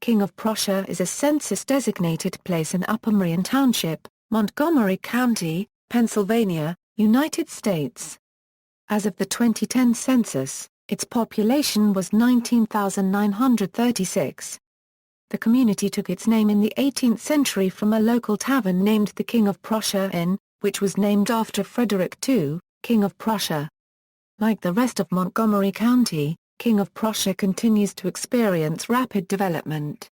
King of Prussia is a census-designated place in Upper Merion Township, Montgomery County, Pennsylvania, United States. As of the 2010 census, its population was 19,936. The community took its name in the 18th century from a local tavern named the King of Prussia Inn, which was named after Frederick II, King of Prussia. Like the rest of Montgomery County, King of Prussia continues to experience rapid development.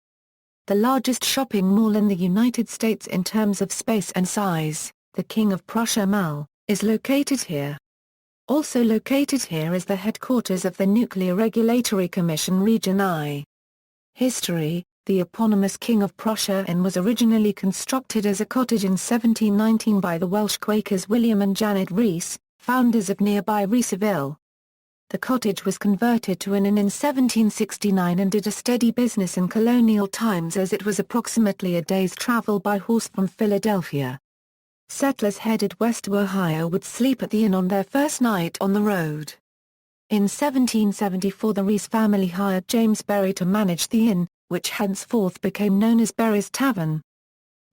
The largest shopping mall in the United States in terms of space and size, the King of Prussia Mall, is located here. Also located here is the headquarters of the Nuclear Regulatory Commission Region I. History: the eponymous King of Prussia Inn was originally constructed as a cottage in 1719 by the Welsh Quakers William and Janet Rees, founders of nearby Reeseville. The cottage was converted to an inn in 1769 and did a steady business in colonial times as it was approximately a day's travel by horse from Philadelphia. Settlers headed west to Ohio would sleep at the inn on their first night on the road. In 1774 the Rees family hired James Berry to manage the inn, which henceforth became known as Berry's Tavern.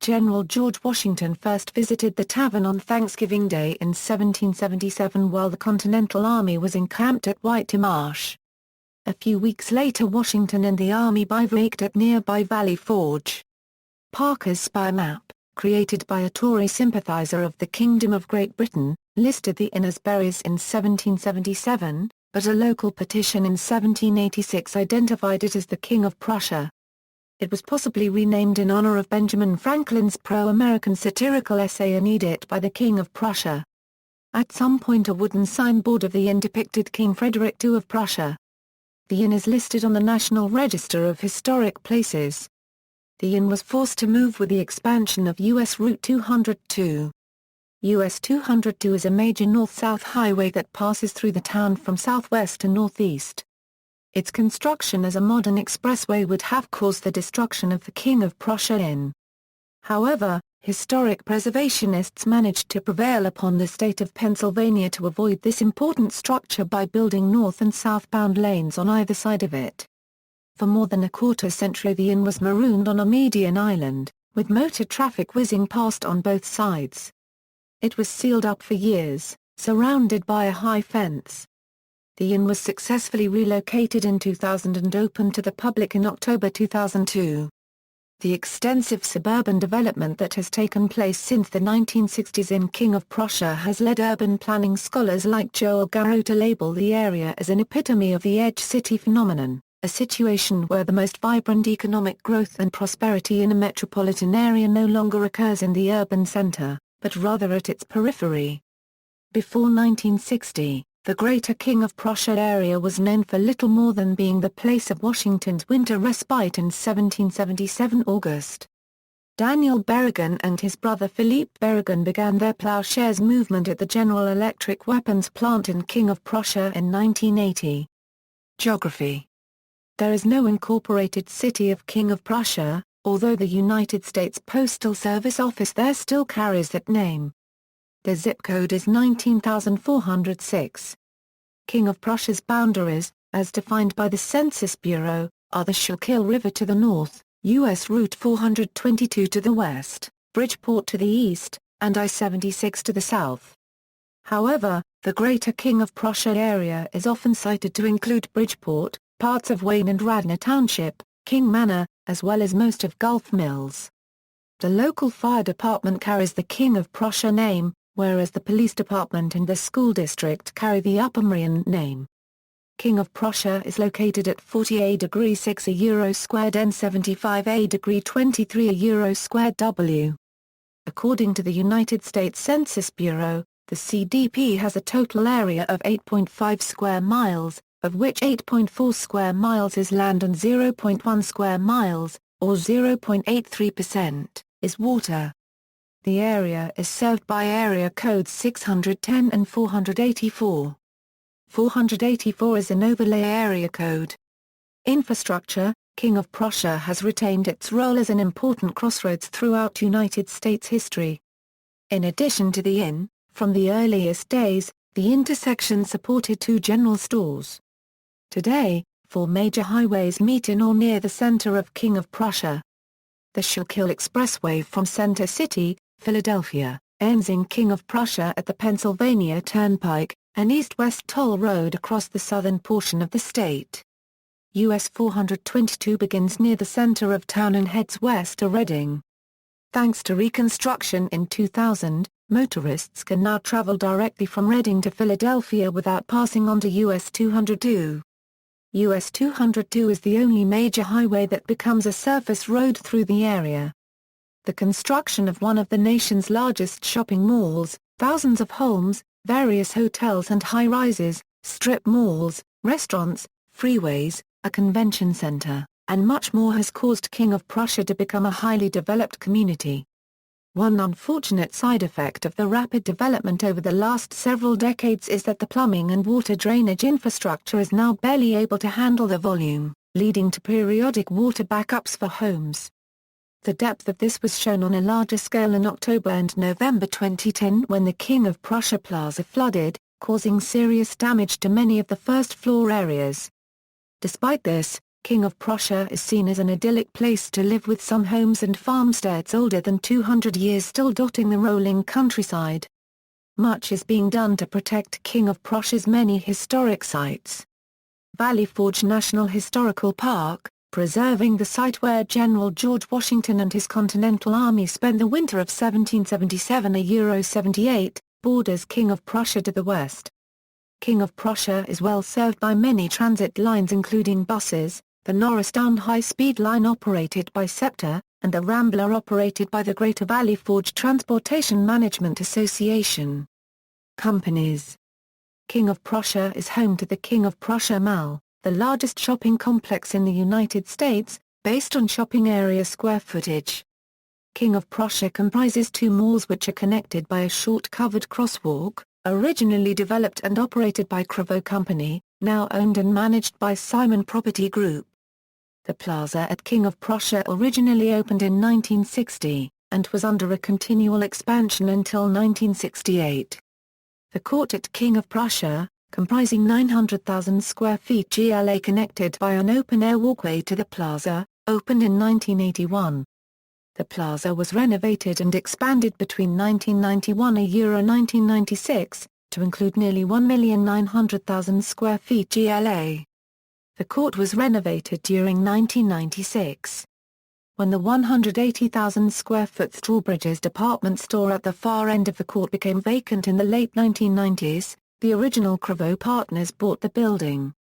General George Washington first visited the tavern on Thanksgiving Day in 1777 while the Continental Army was encamped at White Marsh. A few weeks later Washington and the Army bivouacked at nearby Valley Forge. Parker's spy map, created by a Tory sympathizer of the Kingdom of Great Britain, listed the inn as Berry's in 1777, but a local petition in 1786 identified it as the King of Prussia. It was possibly renamed in honor of Benjamin Franklin's pro-American satirical essay An Edict by the King of Prussia. At some point a wooden signboard of the inn depicted King Frederick II of Prussia. The inn is listed on the National Register of Historic Places. The inn was forced to move with the expansion of U.S. Route 202. US 202 is a major north-south highway that passes through the town from southwest to northeast. Its construction as a modern expressway would have caused the destruction of the King of Prussia Inn. However, historic preservationists managed to prevail upon the state of Pennsylvania to avoid this important structure by building north and southbound lanes on either side of it. For more than a quarter century the inn was marooned on a median island, with motor traffic whizzing past on both sides. It was sealed up for years, surrounded by a high fence. The inn was successfully relocated in 2000 and opened to the public in October 2002. The extensive suburban development that has taken place since the 1960s in King of Prussia has led urban planning scholars like Joel Garreau to label the area as an epitome of the Edge City phenomenon, a situation where the most vibrant economic growth and prosperity in a metropolitan area no longer occurs in the urban center, but rather at its periphery. Before 1960, the Greater King of Prussia area was known for little more than being the place of Washington's winter respite in 1777 August. Daniel Berrigan and his brother Philippe Berrigan began their plowshares movement at the General Electric weapons plant in King of Prussia in 1980. Geography: there is no incorporated city of King of Prussia, although the United States Postal Service office there still carries that name. The zip code is 19,406. King of Prussia's boundaries, as defined by the Census Bureau, are the Schuylkill River to the north, U.S. Route 422 to the west, Bridgeport to the east, and I-76 to the south. However, the Greater King of Prussia area is often cited to include Bridgeport, parts of Wayne and Radnor Township, King Manor, as well as most of Gulf Mills. The local fire department carries the King of Prussia name, whereas the police department and the school district carry the Upper Merion name. King of Prussia is located at 40°6 Euro squared N 75°23 Euro squared W. According to the United States Census Bureau, the CDP has a total area of 8.5 square miles, of which 8.4 square miles is land and 0.1 square miles, or 0.83%, is water. The area is served by area codes 610 and 484. 484 is an overlay area code. Infrastructure: King of Prussia has retained its role as an important crossroads throughout United States history. In addition to the inn, from the earliest days, the intersection supported two general stores. Today, 4 major highways meet in or near the center of King of Prussia. The Schuylkill Expressway from Center City, Philadelphia, ends in King of Prussia at the Pennsylvania Turnpike, an east-west toll road across the southern portion of the state. US 422 begins near the center of town and heads west to Reading. Thanks to reconstruction in 2000, motorists can now travel directly from Reading to Philadelphia without passing onto US 202. US 202 is the only major highway that becomes a surface road through the area. The construction of one of the nation's largest shopping malls, thousands of homes, various hotels and high-rises, strip malls, restaurants, freeways, a convention center, and much more has caused King of Prussia to become a highly developed community. One unfortunate side effect of the rapid development over the last several decades is that the plumbing and water drainage infrastructure is now barely able to handle the volume, leading to periodic water backups for homes. The depth of this was shown on a larger scale in October and November 2010 when the King of Prussia Plaza flooded, causing serious damage to many of the first-floor areas. Despite this, King of Prussia is seen as an idyllic place to live with some homes and farmsteads older than 200 years still dotting the rolling countryside. Much is being done to protect King of Prussia's many historic sites. Valley Forge National Historical Park, preserving the site where General George Washington and his Continental Army spent the winter of 1777–78, borders King of Prussia to the west. King of Prussia is well served by many transit lines including buses, the Norristown High-Speed Line operated by SEPTA, and the Rambler operated by the Greater Valley Forge Transportation Management Association. Companies. King of Prussia is home to the King of Prussia Mall, the largest shopping complex in the United States, based on shopping area square footage. King of Prussia comprises 2 malls which are connected by a short covered crosswalk, originally developed and operated by Cravo Company, now owned and managed by Simon Property Group. The plaza at King of Prussia originally opened in 1960, and was under a continual expansion until 1968. The court at King of Prussia, comprising 900,000 square feet GLA connected by an open-air walkway to the plaza, opened in 1981. The plaza was renovated and expanded between 1991 and 1996, to include nearly 1,900,000 square feet GLA. The court was renovated during 1996. When the 180,000 square foot Strawbridge's department store at the far end of the court became vacant in the late 1990s, the original Cravo partners bought the building.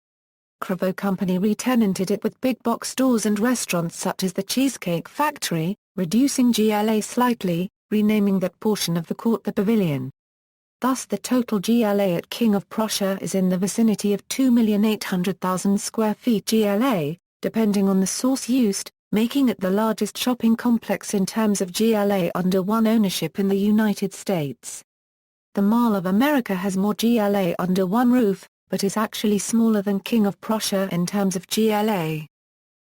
Cravo Company re-tenanted it with big box stores and restaurants such as the Cheesecake Factory, reducing GLA slightly, renaming that portion of the court the Pavilion. Thus the total GLA at King of Prussia is in the vicinity of 2,800,000 square feet GLA, depending on the source used, making it the largest shopping complex in terms of GLA under one ownership in the United States. The Mall of America has more GLA under one roof, but is actually smaller than King of Prussia in terms of GLA.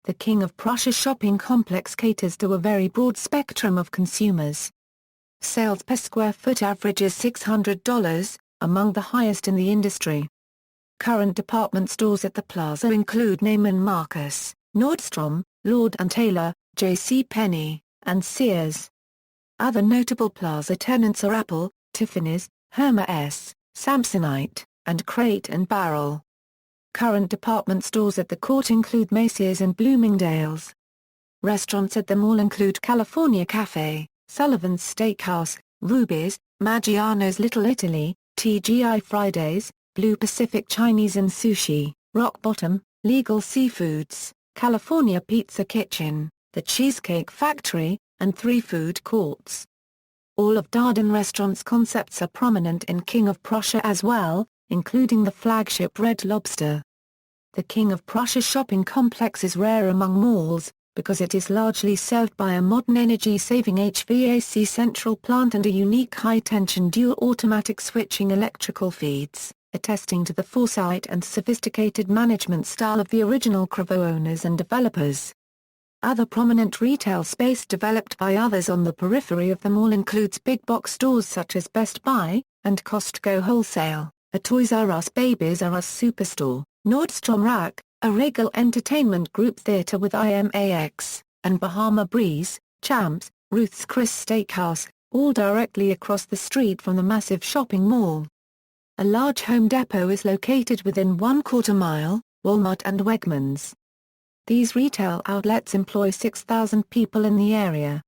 The King of Prussia shopping complex caters to a very broad spectrum of consumers. Sales per square foot averages $600, among the highest in the industry. Current department stores at the plaza include Neiman Marcus, Nordstrom, Lord & Taylor, J.C. Penney, and Sears. Other notable plaza tenants are Apple, Tiffany's, Hermès, Samsonite, and Crate & Barrel. Current department stores at the court include Macy's and Bloomingdale's. Restaurants at the mall include California Cafe, Sullivan's Steakhouse, Ruby's, Maggiano's Little Italy, TGI Fridays, Blue Pacific Chinese and Sushi, Rock Bottom, Legal Seafoods, California Pizza Kitchen, The Cheesecake Factory, and 3 food courts. All of Darden Restaurant's concepts are prominent in King of Prussia as well, including the flagship Red Lobster. The King of Prussia shopping complex is rare among malls, because it is largely served by a modern energy-saving HVAC central plant and a unique high-tension dual automatic switching electrical feeds, attesting to the foresight and sophisticated management style of the original Cravo owners and developers. Other prominent retail space developed by others on the periphery of the mall includes big box stores such as Best Buy, and Costco Wholesale, a Toys R Us Babies R Us Superstore, Nordstrom Rack, a Regal Entertainment Group theater with IMAX, and Bahama Breeze, Champs, Ruth's Chris Steakhouse, all directly across the street from the massive shopping mall. A large Home Depot is located within 1/4 mile, Walmart and Wegmans. These retail outlets employ 6,000 people in the area.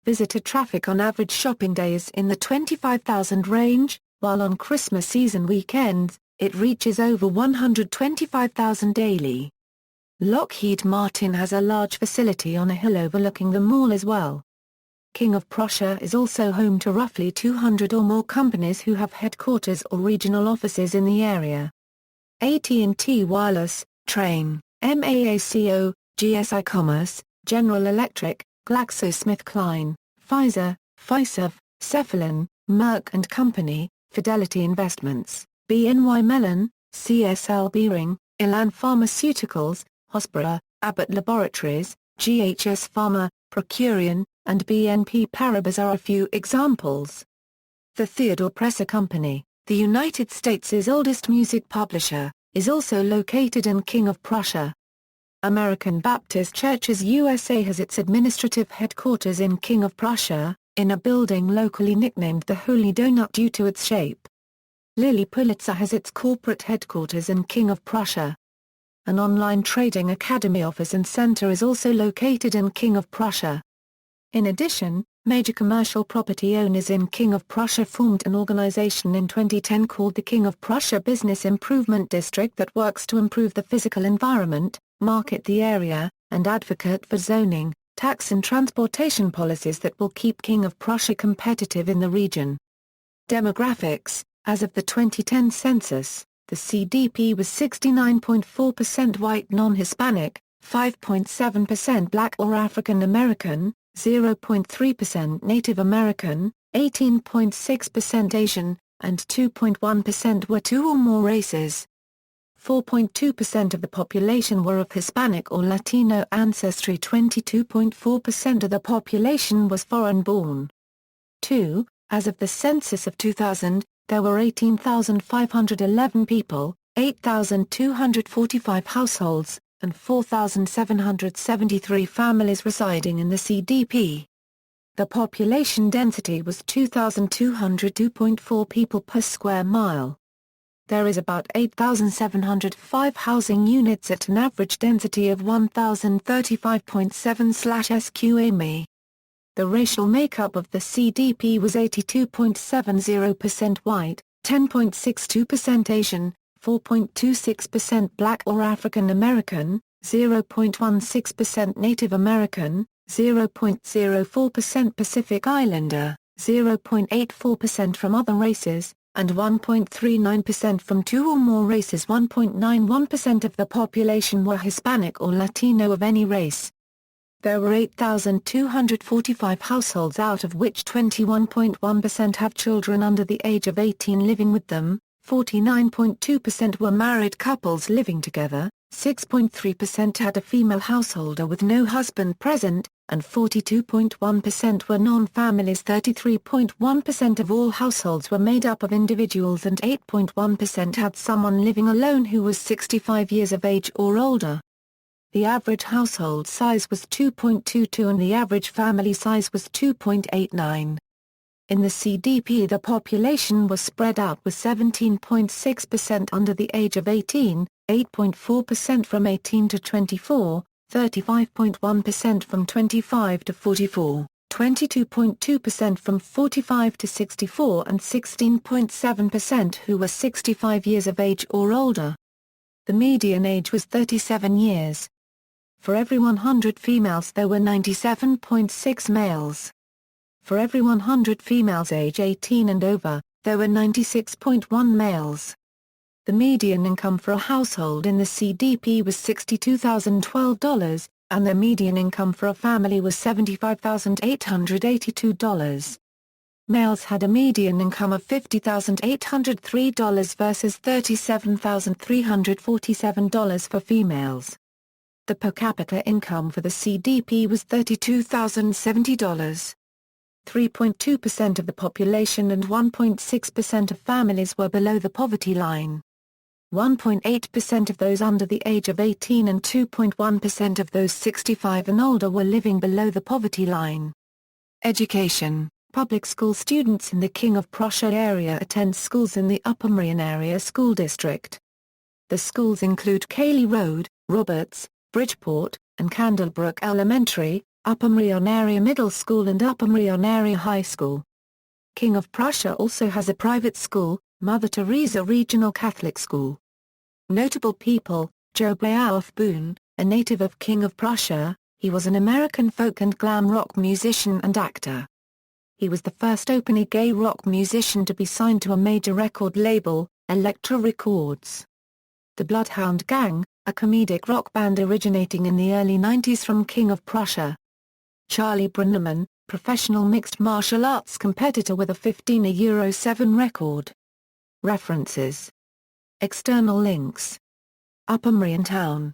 Visitor traffic on average shopping days in the 25,000 range, while on Christmas season weekends, it reaches over 125,000 daily. Lockheed Martin has a large facility on a hill overlooking the mall as well. King of Prussia is also home to roughly 200 or more companies who have headquarters or regional offices in the area. AT&T Wireless, Train, MAACO, GSI Commerce, General Electric, GlaxoSmithKline, Pfizer, Fiserv, Cephalon, Merck & Company, Fidelity Investments, BNY Mellon, CSL Behring, Elan Pharmaceuticals, Hospira, Abbott Laboratories, GHS Pharma, Procurian, and BNP Paribas are a few examples. The Theodore Presser Company, the United States' oldest music publisher, is also located in King of Prussia. American Baptist Churches USA has its administrative headquarters in King of Prussia, in a building locally nicknamed the Holy Donut due to its shape. Lilly Pulitzer has its corporate headquarters in King of Prussia. An online trading academy office and center is also located in King of Prussia. In addition, major commercial property owners in King of Prussia formed an organization in 2010 called the King of Prussia Business Improvement District that works to improve the physical environment, market the area, and advocate for zoning, tax and transportation policies that will keep King of Prussia competitive in the region. Demographics: as of the 2010 census, the CDP was 69.4% white non-Hispanic, 5.7% Black or African American, 0.3% Native American, 18.6% Asian, and 2.1% were two or more races. 4.2% of the population were of Hispanic or Latino ancestry. 22.4% of the population was foreign-born. 2. As of the census of 2000, there were 18,511 people, 8,245 households, and 4,773 families residing in the CDP. The population density was 2,202.4 people per square mile. There is about 8,705 housing units at an average density of 1,035.7/sqa mi. The racial makeup of the CDP was 82.70% white, 10.62% Asian, 4.26% Black or African American, 0.16% Native American, 0.04% Pacific Islander, 0.84% from other races, and 1.39% from two or more races. 1.91% of the population were Hispanic or Latino of any race. There were 8,245 households, out of which 21.1% have children under the age of 18 living with them, 49.2% were married couples living together, 6.3% had a female householder with no husband present, and 42.1% were non-families. 33.1% of all households were made up of individuals and 8.1% had someone living alone who was 65 years of age or older. The average household size was 2.22 and the average family size was 2.89. In the CDP, the population was spread out with 17.6% under the age of 18, 8.4% from 18 to 24, 35.1% from 25 to 44, 22.2% from 45 to 64 and 16.7% who were 65 years of age or older. The median age was 37 years. For every 100 females there were 97.6 males. For every 100 females age 18 and over, there were 96.1 males. The median income for a household in the CDP was $62,012, and the median income for a family was $75,882. Males had a median income of $50,803 versus $37,347 for females. The per capita income for the CDP was $32,070. 3.2% of the population and 1.6% of families were below the poverty line. 1.8% of those under the age of 18 and 2.1% of those 65 and older were living below the poverty line. Education. Public school students in the King of Prussia area attend schools in the Upper Merion Area School District. The schools include Cayley Road, Roberts, Bridgeport, and Candlebrook Elementary, Upper Merion Area Middle School and Upper Merion Area High School. King of Prussia also has a private school, Mother Teresa Regional Catholic School. Notable people: Joe Beowulf Boone, a native of King of Prussia, he was an American folk and glam rock musician and actor. He was the first openly gay rock musician to be signed to a major record label, Elektra Records. The Bloodhound Gang, a comedic rock band originating in the early 90s from King of Prussia. Charlie Brenneman, professional mixed martial arts competitor with a 15:7 record. References. External links. Upper Merion Town.